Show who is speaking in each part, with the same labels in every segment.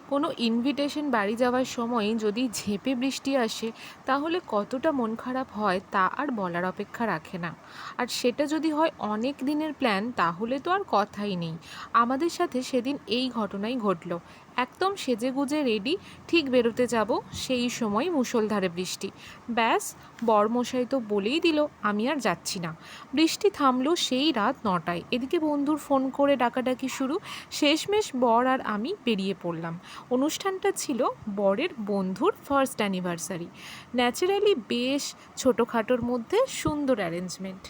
Speaker 1: কোনো ইনভিটেশন বাড়ি যাওয়ার সময় যদি ঝেঁপে বৃষ্টি আসে তাহলে কতটা মন খারাপ হয় তা আর বলার অপেক্ষা রাখে না। আর সেটা যদি হয় অনেক দিনের প্ল্যান তাহলে তো আর কথাই নেই। আমাদের সাথে সেদিন এই ঘটনাই ঘটলো। একদম সেজেগুজে রেডি, ঠিক বেরোতে যাব, সেই সময় মুষলধারে বৃষ্টি। ব্যাস, বরমশাই তো বলেই দিল আমি আর যাচ্ছি না। বৃষ্টি থামলো সেই রাত 9টায়। এদিকে বন্ধুর ফোন করে ডাকাডাকি শুরু। শেষমেশ বর আর আমি বেরিয়ে পড়লাম। অনুষ্ঠানটা ছিল বরের বন্ধুর ফার্স্ট অ্যানিভার্সারি। ন্যাচারালি বেশ ছোটোখাটোর মধ্যে সুন্দর অ্যারেঞ্জমেন্ট।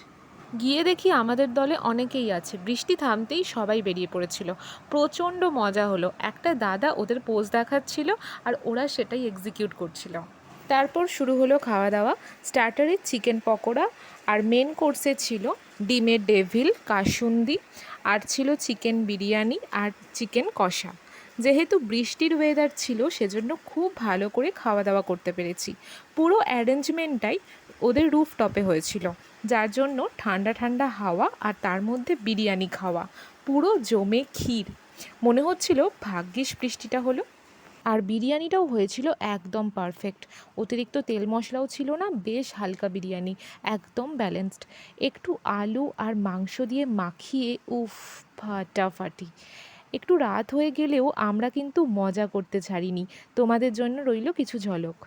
Speaker 1: গিয়ে দেখি আমাদের দলে অনেকেই আছে। বৃষ্টি থামতেই সবাই বেরিয়ে পড়েছিল। প্রচণ্ড মজা হলো। একটা দাদা ওদের পোজ দেখাচ্ছিল আর ওরা সেটাই এক্সিকিউট করছিল। তারপর শুরু হলো খাওয়া দাওয়া। স্টার্টারে চিকেন পকোড়া, আর মেন কোর্সে ছিল ডিমের ডেভিল, কাসুন্দি, আর ছিল চিকেন বিরিয়ানি আর চিকেন কষা। যেহেতু বৃষ্টির ওয়েদার ছিল সেজন্য খুব ভালো করে খাওয়া দাওয়া করতে পেরেছি। পুরো অ্যারেঞ্জমেন্টটাই ওদের রুফটপে হয়েছিল, যার জন্য ঠান্ডা ঠান্ডা হাওয়া আর তার মধ্যে বিরিয়ানি খাওয়া, পুরো জমে ক্ষীর। মনে হচ্ছিল ভাগ্যিস বৃষ্টিটা হলো। আর বিরিয়ানিটাও হয়েছিল একদম পারফেক্ট। অতিরিক্ত তেল মশলাও ছিল না, বেশ হালকা বিরিয়ানি, একদম ব্যালেন্সড। একটু আলু আর মাংস দিয়ে মাখিয়ে, উফ, ফাটাফাটি। একটু রাত হয়ে গেলেও আমরা কিন্তু মজা করতে ছাড়িনি। তোমাদের জন্য রইল কিছু ঝলক।